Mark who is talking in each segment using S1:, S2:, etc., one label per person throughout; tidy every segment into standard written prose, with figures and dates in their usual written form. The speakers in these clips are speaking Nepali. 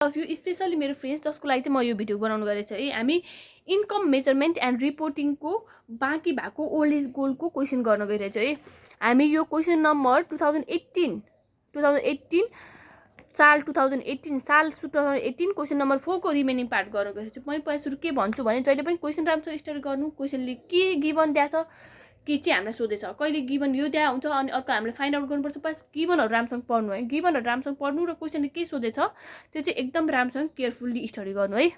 S1: अफ यू स्पेसली मेरो फ्रेन्ड्स जसको लागि चाहिँ म यो भिडियो बनाउनु गरेको छु है। हामी इन्कम मेजरमेन्ट एन्ड रिपोर्टिङको बाँकी भएको ओल्ड इज गोल्डको क्वेसन गर्न गइरहेको छु है। हामी यो क्वेसन नम्बर 2018 साल 2018 क्वेसन नम्बर 4 को रिमेनिङ पार्ट गर्न गइरहेको छु। मैले पहिला सुरु के भन्छु भने जहिले पनि क्वेसन राम्रो स्टडी गर्नु, क्वेसनले के गिभन दिएको छ के चाहिँ हामीलाई सोधेछ, कहिले गिभन यो दिया हुन्छ अनि अर्को हामीले फाइन्ड आउट गर्नुपर्छ। प्लस गिभनहरू राम्रोसँग पढ्नु है, गिभनहरू राम्रोसँग पढ्नु र क्वेसनले के सोधेछ त्यो चाहिँ एकदम राम्रोसँग केयरफुल्ली स्टडी गर्नु है।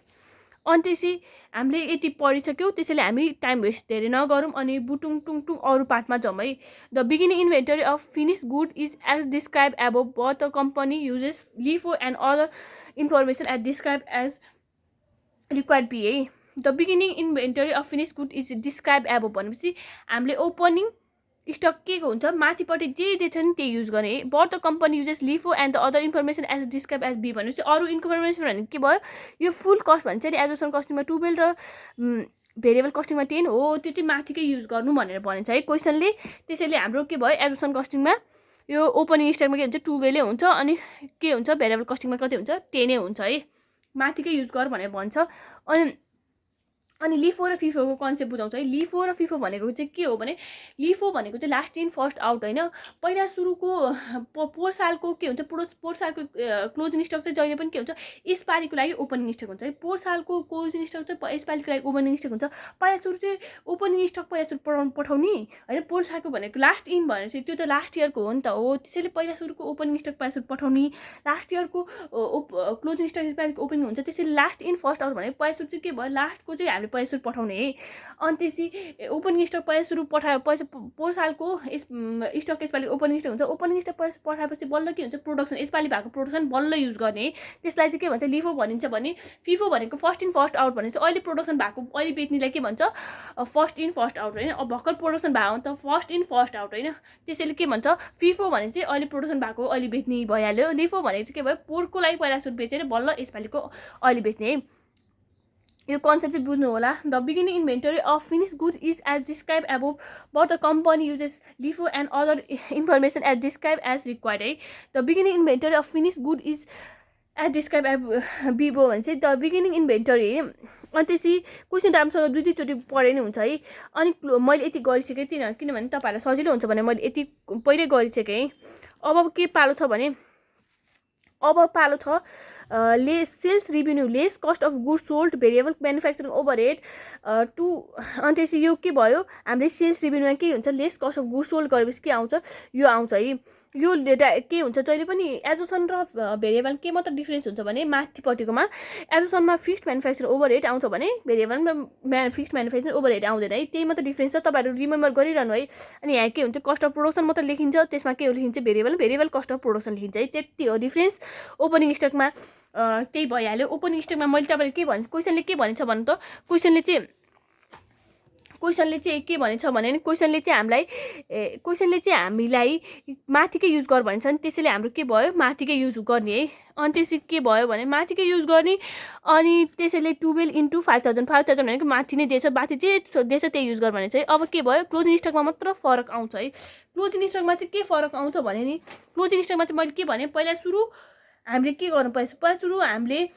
S1: अनि त्यसै हामीले यति पढिसक्यौँ, त्यसैले हामी टाइम वेस्ट धेरै नगरौँ अनि बुटुङ टुङ अरू पार्टमा जाउँ है। The beginning inventory of finish good is as describe above but the company uses LIFO and other information as describe as required be है। The beginning inventory of finish good is describe above भनेपछि हामीले ओपनिङ स्टक के हुन्छ माथिपट्टि जे दिएछ नि त्यही युज गर्ने है। But the company uses LIFO and the other information as describe as B भनेपछि अरू इन्फर्मेसन भने के भयो, यो फुल कस्ट भन्छ नि एजुसन कस्टिङमा 12 र भेरिएबल कस्टिङमा 10 हो, त्यो चाहिँ माथिकै युज गर्नु भनेर भनेछ है क्वेसनले। त्यसैले हाम्रो के भयो एजुसन कस्टिङमा यो ओपनिङ स्टकमा के हुन्छ 12 हुन्छ अनि के हुन्छ भेरिएबल कस्टिङमा कति हुन्छ 10 हुन्छ है, माथिकै युज गर भनेर भन्छ। अनि लिफो र फिफो को कन्सेप्ट बुझाउँछ है। लिफो र फिफो भनेको चाहिँ के हो भने लिफो भनेको चाहिँ लास्ट इन फर्स्ट आउट होइन। पहिला सुरुको पोहोर सालको के हुन्छ पोहोर सालको क्लोजिङ स्टक चाहिँ जहिले पनि के हुन्छ यसपालिको लागि ओपनिङ स्टक हुन्छ है। पोहोर सालको क्लोजिङ स्टक चाहिँ यसपालिको लागि ओपनिङ स्टक हुन्छ। पहिला सुरु चाहिँ ओपनिङ स्टक पहिला सुरु पठाउने होइन। पोहोर सालको भनेको लास्ट इन भनेपछि त्यो त लास्ट इयरको हो नि त हो, त्यसैले पहिला सुरुको ओपनिङ स्टक पहिला सुरु पठाउने, लास्ट इयरको क्लोजिङ स्टक यसपालिको ओपनिङ हुन्छ। त्यसैले लास्ट इन फर्स्ट आउट भनेको पहिला सुरु चाहिँ के भयो लास्टको चाहिँ हामीले पैसा सुरु पठाउने है। अनि त्यसै ओपनिङ स्टक पैसा सुरु पठायो, पैसा पोहोर सालको स्टक यसपालि ओपनिङ स्टक हुन्छ। ओपनिङ स्टक पैसा पठाएपछि बल्ल के हुन्छ प्रोडक्सन यसपालि भएको प्रोडक्सन बल्ल युज गर्ने है। त्यसलाई चाहिँ के भन्छ लिफो भनिन्छ भने फिफो भनेको फर्स्ट इन फर्स्ट आउट भनेपछि अहिले प्रोडक्सन भएको अहिले बेच्नेलाई के भन्छ फर्स्ट इन फर्स्ट आउट होइन। अब भर्खर प्रोडक्सन भएको त फर्स्ट इन फर्स्ट आउट होइन, त्यसैले के भन्छ फिफो भने चाहिँ अहिले प्रोडक्सन भएको अहिले बेच्ने भइहाल्यो। लिफो भनेको चाहिँ के भयो पोहोरको लागि पहिला सुरु बेचेर बल्ल यसपालिको अहिले बेच्ने है। यो कन्सेप्ट चाहिँ बुझ्नु होला। The beginning inventory of finish good is as describe above but the company uses LIFO and other information as describe as required है। The beginning inventory of finish good is as describe above भने चाहिँ द बिगिनिङ इन्भेन्टरी। अनि त्यसै क्वेसन राम्रोसँग दुई दुईचोटि पढे नै हुन्छ है। अनि मैले यति गरिसकेँ किनभने तपाईँहरूलाई सजिलो हुन्छ भने मैले यति पहिल्यै गरिसकेँ है। अब के पालो छ भने अब पालो छ sales revenue less cost of goods sold variable manufacturing overhead too. अनि त्यसै यो के भयो हामीले सेल्स रिभेन्यूमा के हुन्छ lace cost of goods sold गरेपछि के आउँछ यो आउँछ है। यो डेटा के हुन्छ जहिले पनि एजुसन र भेरिएबल के मात्र डिफ्रेन्स हुन्छ भने माथिपट्टिकोमा एजुसनमा फिक्स्ड म्यानुफ्याक्चरिङ ओभरहेड आउँछ भने भेरिएबलमा फिक्स्ड म्यानुफ्याक्चरिङ ओभरहेड आउँदैन है। त्यही मात्र डिफ्रेन्स छ, तपाईँहरू रिमेम्बर गरिरहनु है। अनि यहाँ के हुन्छ कस्ट अफ प्रोडक्सन मात्र लेखिन्छ, त्यसमा के लेखिन्छ भेरिएबल कस्ट अफ प्रोडक्सन लेखिन्छ है, त्यति हो डिफ्रेन्स। ओपनिङ स्टकमा त्यही भइहाल्यो। ओपनिङ स्टकमा मैले तपाईँले के भन्छ क्वेसनले के भनेछ भने त क्वेसनले चाहिँ के भनेछ भने क्वेसनले चाहिँ हामीलाई माथिकै युज गर भन्छ नि, त्यसैले हाम्रो के भयो माथिकै युज गर्ने है। अनि त्यसै के भयो भने माथिकै युज गर्ने अनि त्यसैले 12 × 5000 भनेको माथि नै दिएछ, माथि जे दिएछ त्यही युज गर भने चाहिँ। अब के भयो क्लोजिङ स्टकमा मात्र फरक आउँछ है। क्लोजिङ स्टकमा चाहिँ के फरक आउँछ भने नि क्लोजिङ स्टकमा चाहिँ मैले के भने पहिला सुरु हामीले के गर्नु पर्छ पहिला सुरु हामीले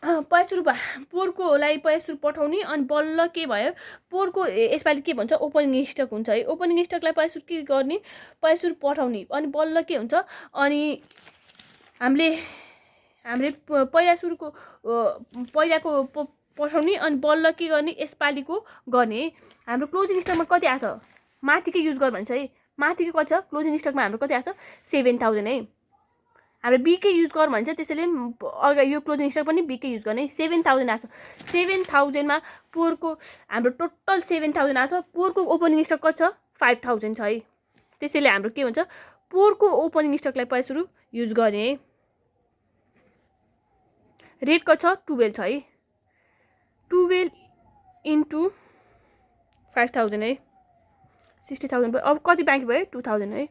S1: पोहोरको लागि पहिला सुरु पठाउने अनि बल्ल के भयो पोहोरको यसपालि के भन्छ ओपनिङ स्टक हुन्छ है। ओपनिङ स्टकलाई पहिला सुरु के गर्ने पहिला सुरु पठाउने अनि बल्ल के हुन्छ अनि हामीले पहिला सुरुको पहिलाको पठाउने अनि बल्ल के गर्ने यसपालिको गर्ने। हाम्रो क्लोजिङ स्टकमा कति आछ माथिकै युज गर भन्छ है। माथिकै कति छ क्लोजिङ स्टकमा हाम्रो कति आछ 7000 है। हाम्रो बीकै युज गर भन्छ, त्यसैले अगाडि यो क्लोजिङ स्टक पनि बीकै युज गर्ने 7000 आछ। 7000मा पोहोरको हाम्रो टोटल 7000 आछ। पोहोरको ओपनिङ स्टक कति छ 5000 छ है। त्यसैले हाम्रो के हुन्छ पोहोरको ओपनिङ स्टकलाई पहिला सुरु युज गर्ने है। रेट कति छ 12 छ है। 12 × 5000 है 60000 भयो। अब कति बाँकी भयो 2000 है।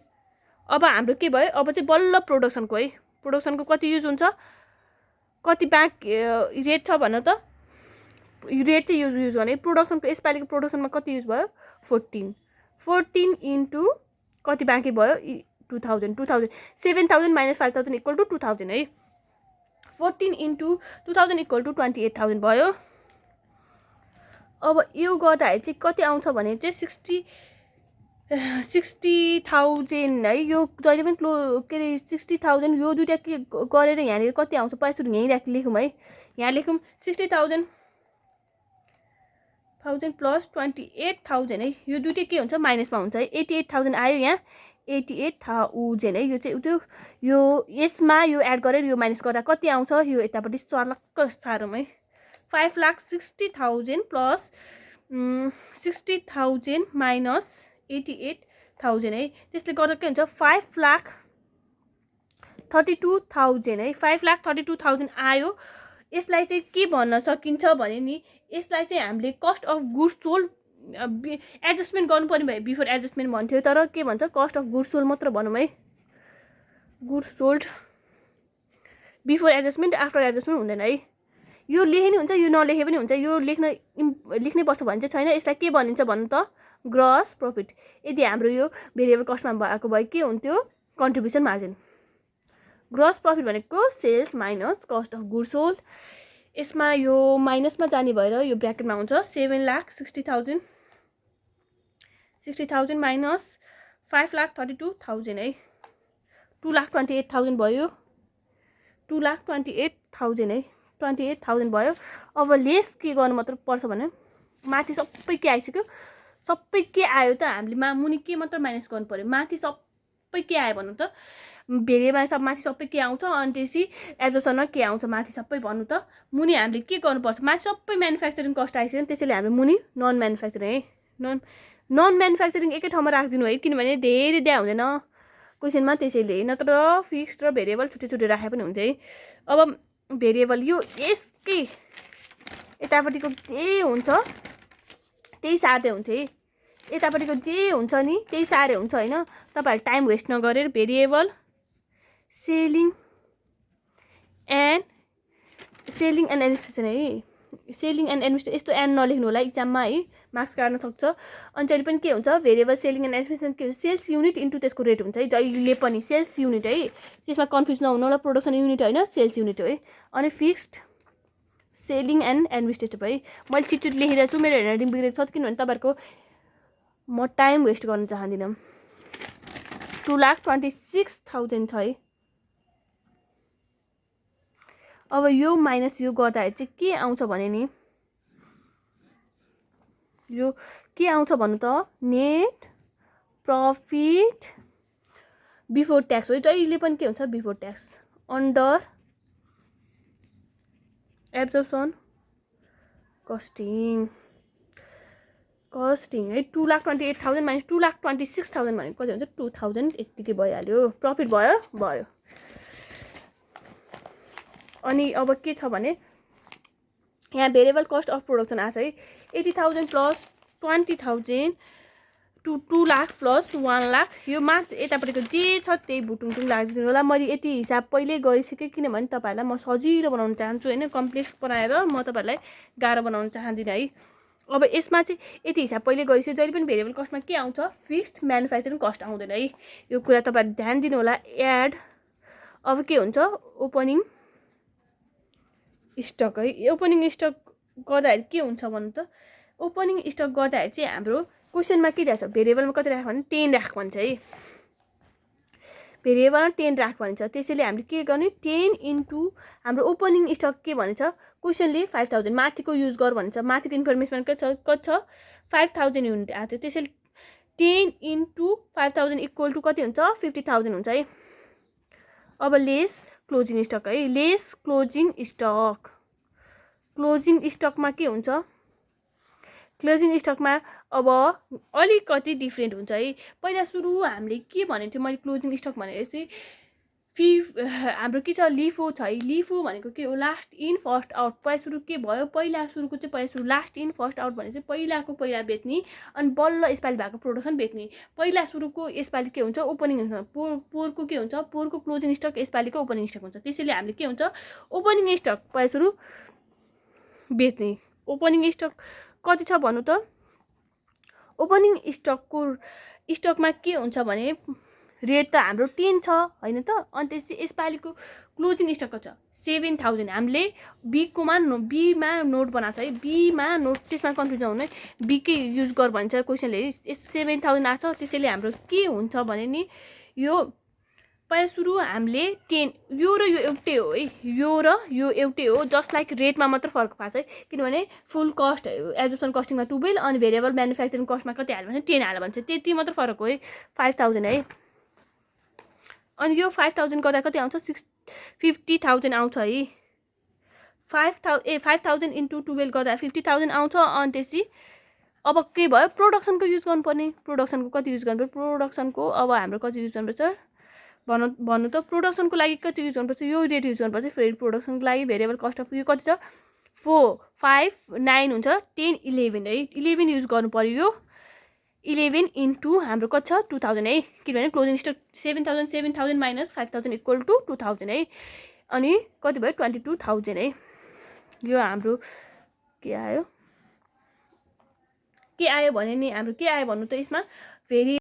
S1: अब हाम्रो के भयो अब चाहिँ बल्ल प्रोडक्सनको है। प्रोडक्सनको कति युज हुन्छ कति रेट छ भन त रेट चाहिँ युज गर्ने। प्रोडक्सनको यसपालिको प्रोडक्सनमा कति युज भयो 14 × कति बाँकी भयो 2000 7000 - 5000 = 2000 है। 14 इन्टु 2000 इक्वल टु 28,000 भयो। अब यो गर्दाखेरि चाहिँ कति आउँछ भने चाहिँ 60,000 है। यो जहिले पनि के अरे 60,000 यो दुइटा के गरेर यहाँनिर कति आउँछ पहिला सुरु यहीँ लेखौँ है। यहाँ लेखौँ 60,000 प्लस 28,000 है। यो दुइटै के हुन्छ माइनसमा हुन्छ है। 88,000 आयो यहाँ 88,000 है। यो चाहिँ त्यो यो यसमा यो एड गरेर यो माइनस गर्दा कति आउँछ यो यतापट्टि सर्लक्क सारौँ है। 5,60,000 प्लस 60,000 माइनस 88,000 है। त्यसले गर्दा के हुन्छ 5,32,000 है। 5,32,000 आयो। यसलाई चाहिँ के भन्न सकिन्छ भने नि यसलाई चाहिँ हामीले cost of goods sold adjustment गर्नुपर्ने भए बिफोर एडजस्टमेन्ट भन्थ्यो, तर के भन्छ कस्ट अफ गुड्स सोल्ड मात्र भनौँ है। Goods sold before adjustment after adjustment हुँदैन है। यो लेखे नि हुन्छ यो नलेखे पनि हुन्छ। यो लेख्नै पर्छ भने चाहिँ छैन। यसलाई के भनिन्छ भन्नु त ग्रस प्रफिट। यदि हाम्रो यो भेरिएबल कस्टमा भएको भए के हुन्थ्यो कन्ट्रिब्युसन मार्जिन। ग्रस प्रफिट भनेको sales minus cost of goods sold. यसमा यो माइनसमा जाने भएर यो ब्र्याकेटमा हुन्छ 7,60,000 माइनस 5,32,000 है। 2,28,000 भयो। 2,28,000 है। 28,000 भयो। अब लेस के गर्नु मात्र पर्छ भने माथि सबै के आइसक्यो। सबै के आयो त हामीले मुनि के मात्र माइनस गर्नु पर्यो। माथि सबै के आयो भन्नु त भेरिएबल सब माथि सबै के आउँछ अनि त्यसपछि एडजस्टनमा के आउँछ माथि सबै भन्नु त। मुनि हामीले के गर्नुपर्छ माथि सबै म्यानुफ्याक्चरिङ कस्ट आइसक्यो नि त्यसैले हामीले मुनि नन म्यानुफ्याक्चरिङ है। नन म्यानुफ्याक्चरिङ एकै ठाउँमा राखिदिनु है किनभने धेरै दिया हुँदैन क्वेसनमा त्यसैले। नत्र फिक्स्ड र भेरिएबल छुट्टै छुट्टै राखे पनि हुन्छ है। अब भेरिएबल यो यसकै यतापट्टिको जे हुन्छ त्यही सार्दै हुन्छ है। यतापट्टिको जे हुन्छ नि त्यही सारे हुन्छ होइन। तपाईँहरू टाइम वेस्ट नगरेर भेरिएबल सेलिङ एन्ड एडमिनिस्ट्रेसन है। सेलिङ एन्ड एडमिनिस्ट्रेसन यस्तो एन्ड नलेख्नु होला इक्जाममा है मार्क्स काट्न सक्छ। अनि जहिले पनि के हुन्छ भेरिएबल सेलिङ एन्ड एडमिनिस्ट्रेसन के हुन्छ सेल्स युनिट इन्टु त्यसको रेट हुन्छ है। जहिले पनि सेल्स युनिट है। त्यसमा कन्फ्युज नहुनु होला प्रोडक्सन युनिट होइन सेल्स युनिट हो है। अनि फिक्स्ड सेलिङ एन्ड एडमिनिस्ट्रेटिभ है। मैले छिटो लेखिरहेको छु मेरो ह्यान्डराइटिङ बिग्रेको छ किनभने तपाईँहरूको म टाइम वेस्ट गर्न चाहदिनँ। 2,26,000 छ है। अब यो माइनस यो गर्दाखेरि चाहिँ के आउँछ भने नि यो के आउँछ भन्नु त नेट प्रफिट बिफोर ट्याक्स हो। जहिले पनि के हुन्छ before tax under absorption costing है। 2,28,000 माइनस 2,26,000 भनेको कति हुन्छ 2,000 यत्तिकै भइहाल्यो। प्रफिट भयो। अनि अब के छ भने यहाँ भेरिएबल कस्ट अफ प्रोडक्सन आछ है। 80,000 plus 20,000 to 2 lakh plus 1 lakh. यो मात्र यतापट्टिको जे छ त्यही भुटुङटुङ लाग्दिनु होला। मैले यति हिसाब पहिल्यै गरिसकेँ किनभने तपाईँहरूलाई म सजिलो बनाउन चाहन्छु होइन। कम्प्लेक्स बनाएर म तपाईँहरूलाई गाह्रो बनाउन चाहदिनँ है। अब यसमा चाहिँ यति हिसाब पहिले गरिसक्यो। जहिले पनि भेरिएबल कस्टमा के आउँछ फिक्स्ड म्यानुफ्याक्चरिङ कस्ट आउँदैन है। यो कुरा तपाईँहरू ध्यान दिनु होला। एड अब के हुन्छ ओपनिङ स्टक है। ओपनिङ स्टक गर्दाखेरि के हुन्छ भन्नु त ओपनिङ स्टक गर्दाखेरि चाहिँ हाम्रो क्वेसनमा के दिएको छ भेरिएबलमा कति राख भने 10 राख भन्छ है। भेरिएबलमा 10 राख भन्छ। त्यसैले हामीले के गर्ने 10 इन्टु हाम्रो ओपनिङ स्टक के भन्छ क्वेसनले 5,000 माथिको युज गर भन्छ। माथिको इन्फर्मेसन के छ 5,000 युनिट आएको थियो। त्यसैले 10 इन्टु 5,000 इक्वल टु कति हुन्छ 50,000 हुन्छ है। अब लेस क्लोजिङ स्टक है। लेस क्लोजिङ स्टकमा के हुन्छ क्लोजिङ स्टकमा अब अलिकति डिफ्रेन्ट हुन्छ है। पहिला सुरु हामीले के भनेको थियो मैले क्लोजिङ स्टक भनेर चाहिँ हाम्रो के छ लिफो छ है। लिफो भनेको के हो लास्ट इन फर्स्ट आउट। पहिला सुरु के भयो पहिला सुरु लास्ट इन फर्स्ट आउट भने चाहिँ पहिला बेच्ने अनि बल्ल यसपालि भएको प्रोडक्सन बेच्ने। पहिला सुरुको यसपालि के हुन्छ ओपनिङ पोरको के हुन्छ पोरको क्लोजिङ स्टक यसपालिको ओपनिङ स्टक हुन्छ। त्यसैले हामीले के हुन्छ ओपनिङ स्टक पहिला सुरु बेच्ने। ओपनिङ स्टक कति छ भन्नु त ओपनिङ स्टकमा के हुन्छ भने रेट त हाम्रो 10 छ हैन त। अनि त्यसपछि यसपालिको क्लोजिङ स्टक छ 7,000 हामीले बीमा नोट बनाएको छ है, बीमा नोट, त्यसमा कन्फ्युजन हुने, बीकै युज गर भन्छ क्वेसनले। 7,000 आएको छ, त्यसैले हाम्रो के हुन्छ भने नि यो पहिला सुरु हामीले 10, यो र यो एउटै हो है, यो र यो एउटै हो, जस्ट लाइक रेटमा मात्र फरक पाएको छ है, किनभने फुल कस्ट एब्जर्प्सन कस्टिङमा 12 अनि भेरिएबल म्यानुफ्याक्चरिङ कस्टमा कति हाल्यो भने 10 हाल्यो भन्छ, त्यति मात्र फरक हो है। 5,000 है, अनि यो 5,000 गर्दा कति आउँछ, 50,000 आउँछ है। 5,000 इन्टु 12 गर्दा 50,000 आउँछ। अनि त्यसपछि अब के भयो, प्रोडक्सनको युज गर्नुपर्ने, प्रोडक्सनको कति युज गर्नुपर्छ, प्रोडक्सनको अब हाम्रो कति युज गर्नुपर्छ भन्नु त, प्रोडक्सनको लागि कति युज गर्नुपर्छ, यो रेट युज गर्नुपर्छ। फेरि प्रोडक्सनको लागि भेरिएबल कस्ट अफ यो कति छ, 4, 5, 9 हुन्छ, 10, 11 है, 11 युज गर्नु पर्यो। यो 11 इन्टु हाम्रो कति छ 2,000 है, किनभने closing stock 7,000 minus 5,000 equal to 2,000 है, अनि कति भयो 22,000 है। यो हाम्रो के आयो भने नि, हाम्रो के आयो भन्नु त, यसमा फेरि